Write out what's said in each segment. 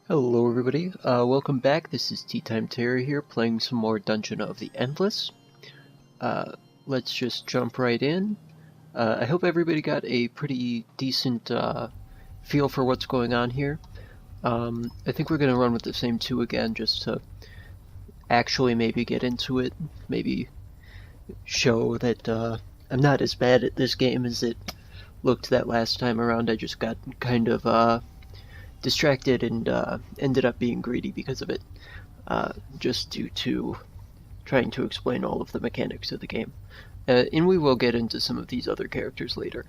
Hello everybody, welcome back. This is Tea Time Terror here, playing some more Dungeon of the Endless. Let's just jump right in. I hope everybody got a pretty decent feel for what's going on here. I think we're going to run with the same two again, just to actually maybe get into it, maybe show that I'm not as bad at this game as it looked that last time around. I just got kind of distracted and ended up being greedy because of it, just due to trying to explain all of the mechanics of the game. And we will get into some of these other characters later.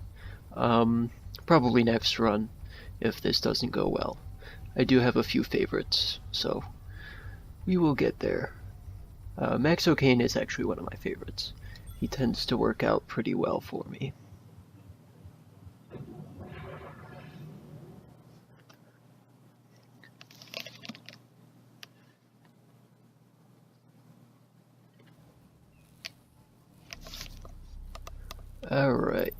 Probably next run, if this doesn't go well. I do have a few favorites, so we will get there. Max O'Kane is actually one of my favorites. He tends to work out pretty well for me. Alright.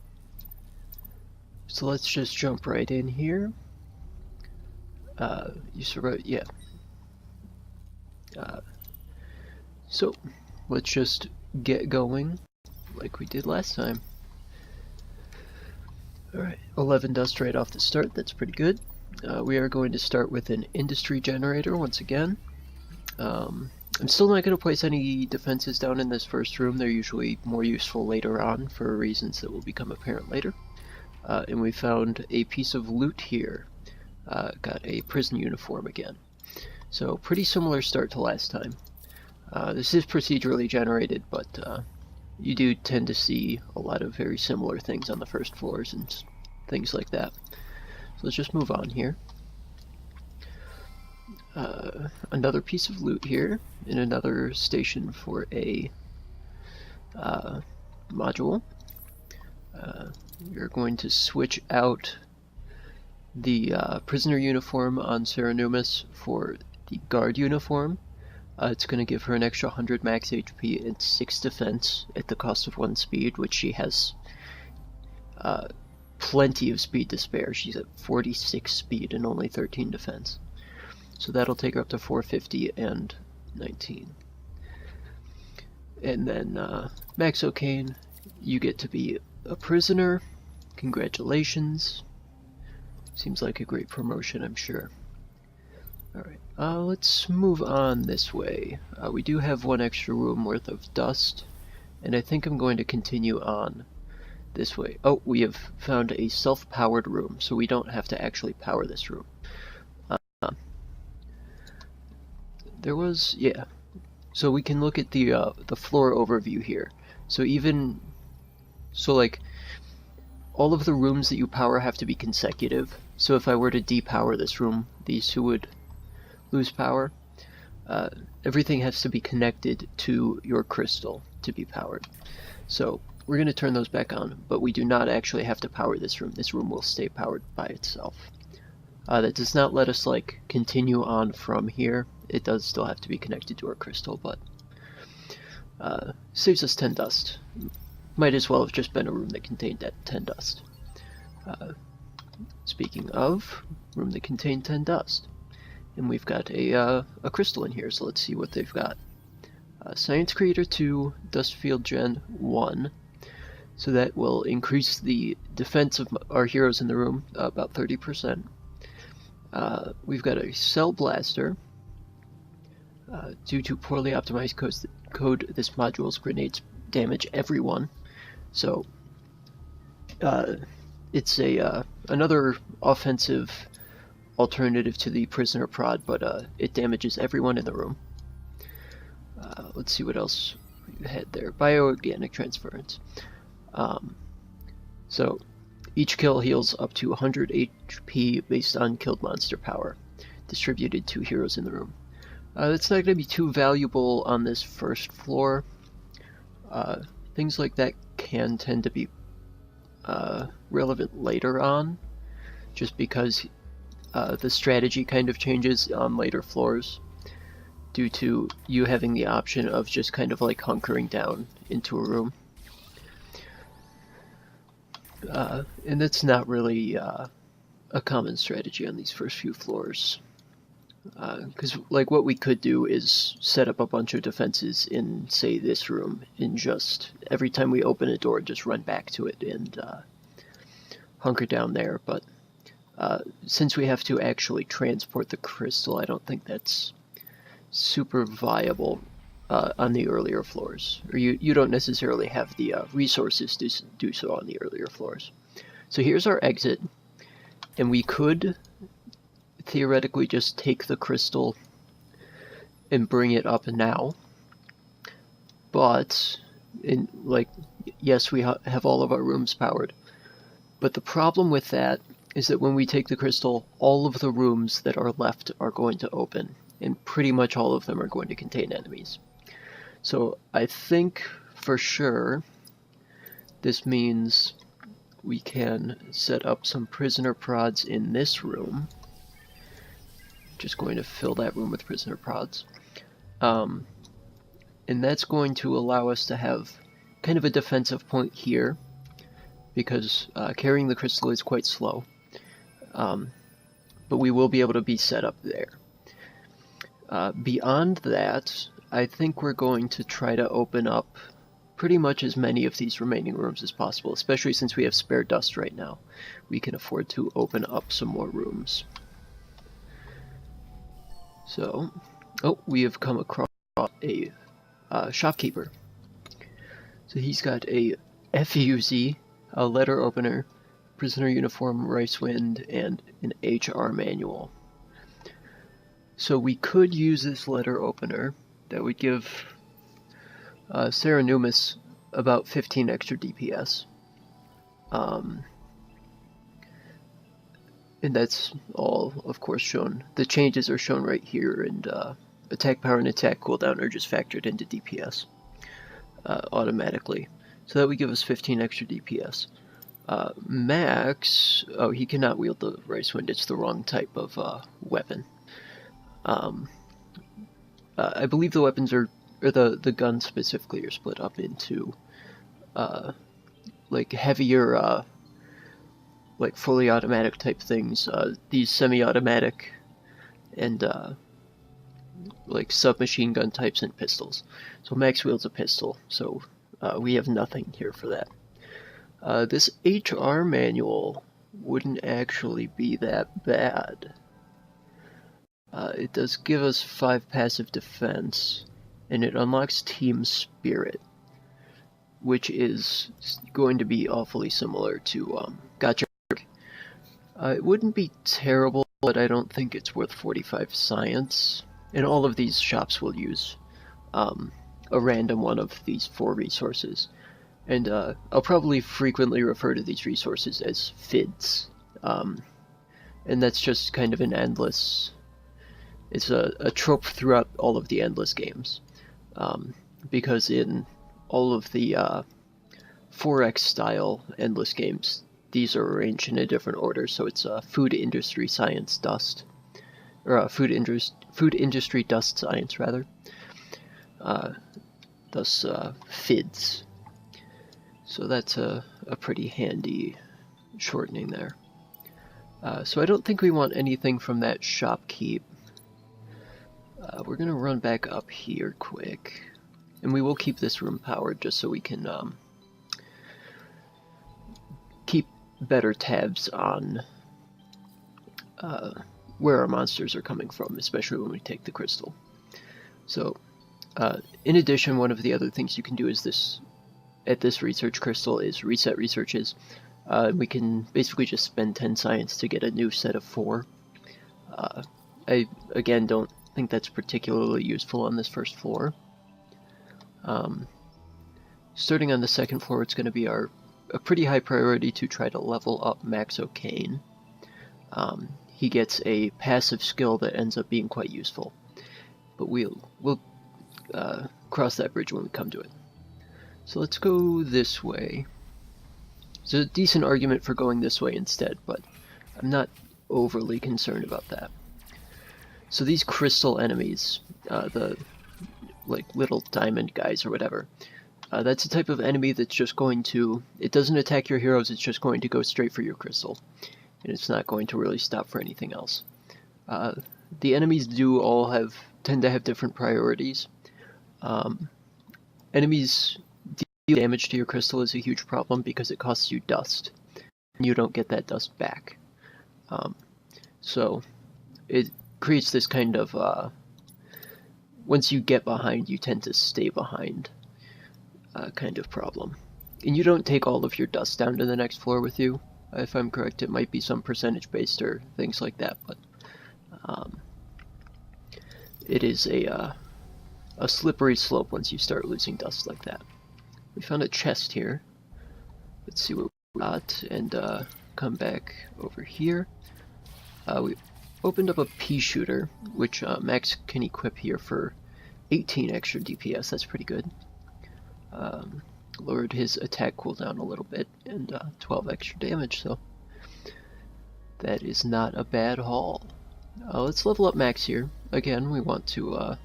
So let's just jump right in here. You survive, yeah. So, let's just get going like we did last time. Alright, 11 dust right off the start, that's pretty good. We are going to start with an industry generator once again. I'm still not going to place any defenses down in this first room. They're usually more useful later on for reasons that will become apparent later. And we found a piece of loot here. Got a prison uniform again. So pretty similar start to last time. This is procedurally generated, but you do tend to see a lot of very similar things on the first floors and things like that. So let's just move on here. Another piece of loot here in another station for a module. We're going to switch out the prisoner uniform on Serenumis for the guard uniform. It's going to give her an extra 100 max HP and 6 defense at the cost of 1 speed, which she has plenty of speed to spare. She's at 46 speed and only 13 defense. So that'll take her up to 450 and 19. And then Max O'Kane, you get to be a prisoner. Congratulations. Seems like a great promotion, I'm sure. Alright, let's move on this way. We do have one extra room worth of dust, and I think I'm going to continue on this way. Oh, we have found a self-powered room, so we don't have to actually power this room. There was, yeah. So we can look at the floor overview here. So like, all of the rooms that you power have to be consecutive. So if I were to depower this room, these two would lose power. Everything has to be connected to your crystal to be powered. So we're going to turn those back on, but we do not actually have to power this room. This room will stay powered by itself. That does not let us like continue on from here. It does still have to be connected to our crystal, but saves us 10 dust. Might as well have just been a room that contained that 10 dust. Speaking of, room that contained 10 dust. And we've got a crystal in here, so let's see what they've got. Science Creator 2, Dust Field Gen 1. So that will increase the defense of our heroes in the room about 30%. We've got a Cell Blaster. Due to poorly optimized code, this module's grenades damage everyone. So it's another offensive alternative to the prisoner prod, but it damages everyone in the room. Let's see what else we had there. Bioorganic transference. So each kill heals up to 100 HP based on killed monster power, distributed to heroes in the room. That's not going to be too valuable on this first floor. Things like that can tend to be relevant later on, just because the strategy kind of changes on later floors due to you having the option of just kind of like hunkering down into a room. And that's not really a common strategy on these first few floors. Because like what we could do is set up a bunch of defenses in, say, this room, and just every time we open a door, just run back to it and hunker down there. But since we have to actually transport the crystal, I don't think that's super viable on the earlier floors. Or you don't necessarily have the resources to do so on the earlier floors. So here's our exit, and we could theoretically just take the crystal and bring it up now. But, yes, we have all of our rooms powered. But the problem with that is that when we take the crystal, all of the rooms that are left are going to open, and pretty much all of them are going to contain enemies. So I think for sure this means we can set up some prisoner prods in this room. Just going to fill that room with prisoner prods. And that's going to allow us to have kind of a defensive point here, because carrying the crystal is quite slow. But we will be able to be set up there. Beyond that, I think we're going to try to open up pretty much as many of these remaining rooms as possible, especially since we have spare dust right now. We can afford to open up some more rooms. So, we have come across a shopkeeper. So he's got a FUZ, a letter opener, prisoner uniform, rice wind, and an HR manual. So we could use this letter opener. That would give Sarah Numis about 15 extra DPS. And that's all, of course, shown. The changes are shown right here, and attack power and attack cooldown are just factored into DPS automatically. So that would give us 15 extra DPS. Max, he cannot wield the rice wind. It's the wrong type of weapon. I believe the weapons or the guns specifically are split up into like heavier like fully automatic type things, these semi-automatic and like submachine gun types and pistols. So Max wields a pistol, so we have nothing here for that. This HR manual wouldn't actually be that bad. It does give us 5 passive defense, and it unlocks Team Spirit, which is going to be awfully similar to Gotcha. It wouldn't be terrible, but I don't think it's worth 45 science. And all of these shops will use a random one of these 4 resources. And I'll probably frequently refer to these resources as FIDs. And that's just kind of an endless... It's a trope throughout all of the endless games. Because in all of the 4X style endless games, these are arranged in a different order, so it's food industry science dust, or food industry dust science rather. Thus FIDs. So that's a pretty handy shortening there. So I don't think we want anything from that shopkeep. We're gonna run back up here quick, and we will keep this room powered just so we can keep better tabs on where our monsters are coming from, especially when we take the crystal. So, in addition, one of the other things you can do is at this research crystal is reset researches. We can basically just spend 10 science to get a new set of 4. I, again, don't think that's particularly useful on this first floor. Starting on the second floor, it's going to be a pretty high priority to try to level up Max O'Kane. He gets a passive skill that ends up being quite useful, but we'll cross that bridge when we come to it. So let's go this way. There's a decent argument for going this way instead, but I'm not overly concerned about that. So these crystal enemies, the like little diamond guys or whatever, that's a type of enemy that's just going to, it doesn't attack your heroes, it's just going to go straight for your crystal. And it's not going to really stop for anything else. the enemies do all tend to have different priorities. Enemies deal damage to your crystal is a huge problem because it costs you dust, and you don't get that dust back. So it creates this kind of once you get behind, you tend to stay behind kind of problem. And you don't take all of your dust down to the next floor with you. If I'm correct, it might be some percentage based or things like that, but it is a slippery slope once you start losing dust like that. We found a chest here. Let's see what we got, and come back over here. We opened up a pea shooter, which Max can equip here for 18 extra DPS. That's pretty good. Lowered his attack cooldown a little bit, and 12 extra damage, so that is not a bad haul. Let's level up Max here. Again, we want to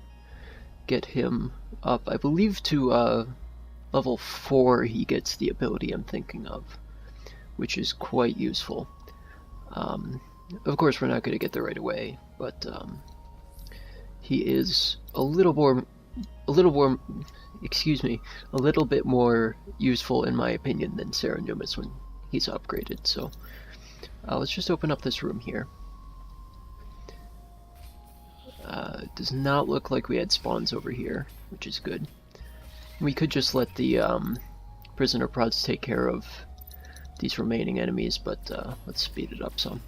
get him up, I believe, to level 4 he gets the ability I'm thinking of, which is quite useful. Of course, we're not going to get there right away, but he is a little bit more useful in my opinion than Serenumous when he's upgraded. So let's just open up this room here. It does not look like we had spawns over here, which is good. We could just let the prisoner prods take care of these remaining enemies, but let's speed it up some.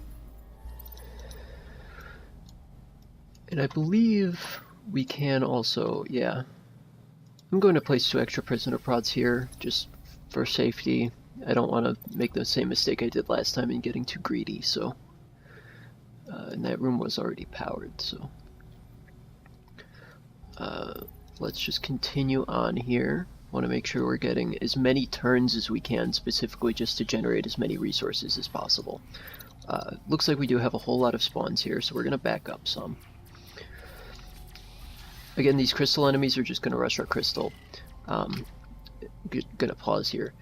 And I believe we can also, yeah. I'm going to place 2 extra prisoner prods here, just for safety. I don't want to make the same mistake I did last time in getting too greedy, so... and that room was already powered, so... let's just continue on here. Want to make sure we're getting as many turns as we can, specifically just to generate as many resources as possible. Looks like we do have a whole lot of spawns here, so we're going to back up some. Again, these crystal enemies are just going to rush our crystal. Gonna pause here.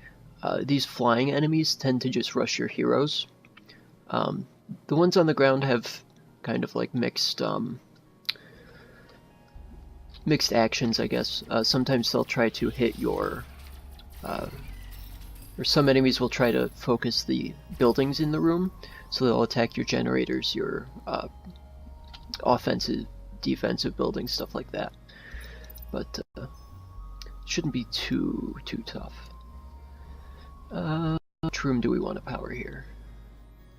These flying enemies tend to just rush your heroes. The ones on the ground have kind of like mixed actions, I guess. Sometimes they'll try to hit your... or some enemies will try to focus the buildings in the room, so they'll attack your generators, your offensive, defensive buildings, stuff like that. But shouldn't be too tough. Which room do we want to power here?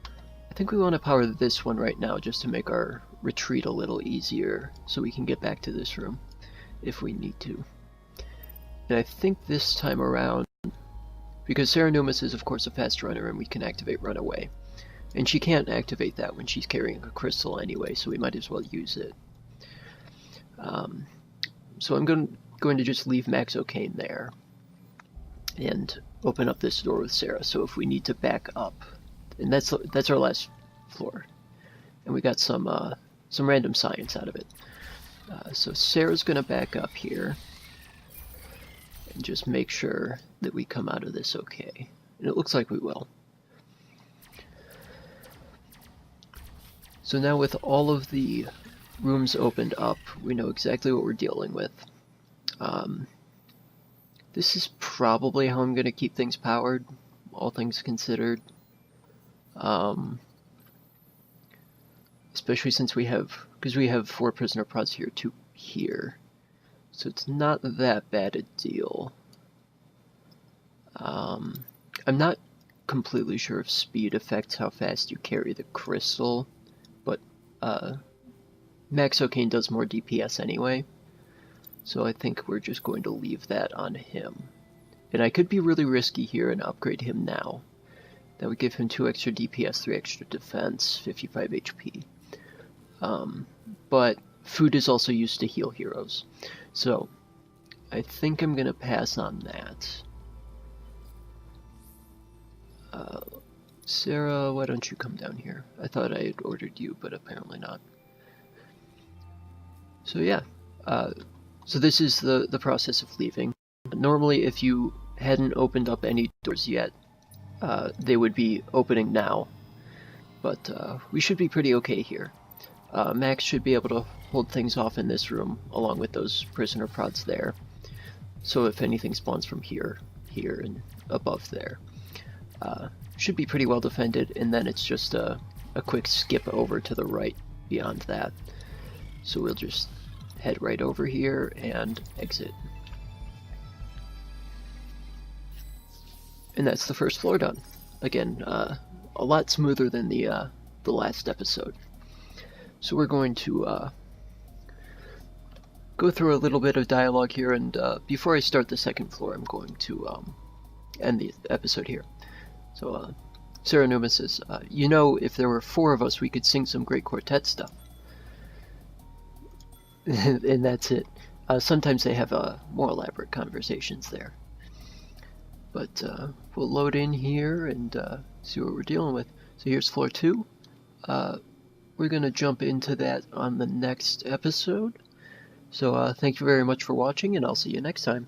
I think we want to power this one right now just to make our retreat a little easier, so we can get back to this room if we need to. And I think this time around, because Serenumous is of course a fast runner and we can activate Runaway, and she can't activate that when she's carrying a crystal anyway, so we might as well use it. So I'm going to just leave Max O'Kane there and open up this door with Sarah, so if we need to back up, and that's our last floor, and we got some random science out of it. So Sarah's going to back up here and just make sure that we come out of this okay, and it looks like we will. So now with all of the rooms opened up, we know exactly what we're dealing with. This is probably how I'm going to keep things powered, all things considered. Especially since we have 4 prisoner prods here, 2 here. So it's not that bad a deal. I'm not completely sure if speed affects how fast you carry the crystal, but Max O'Kane does more DPS anyway, so I think we're just going to leave that on him. And I could be really risky here and upgrade him now. That would give him 2 extra DPS, 3 extra defense, 55 HP. But food is also used to heal heroes, so I think I'm going to pass on that. Sarah, why don't you come down here? I thought I had ordered you, but apparently not. So yeah, so this is the process of leaving. Normally, if you hadn't opened up any doors yet, they would be opening now, but we should be pretty okay here. Max should be able to hold things off in this room, along with those prisoner prods there. So if anything spawns from here, and above there, should be pretty well defended, and then it's just a quick skip over to the right beyond that. So we'll just head right over here and exit. And that's the first floor done. Again, a lot smoother than the last episode. So we're going to go through a little bit of dialogue here, and before I start the second floor, I'm going to end the episode here. So Sarah Numa says, you know, if there were 4 of us, we could sing some great quartet stuff. And that's it. Sometimes they have more elaborate conversations there. But we'll load in here and see what we're dealing with. So here's floor 2. We're going to jump into that on the next episode. So thank you very much for watching, and I'll see you next time.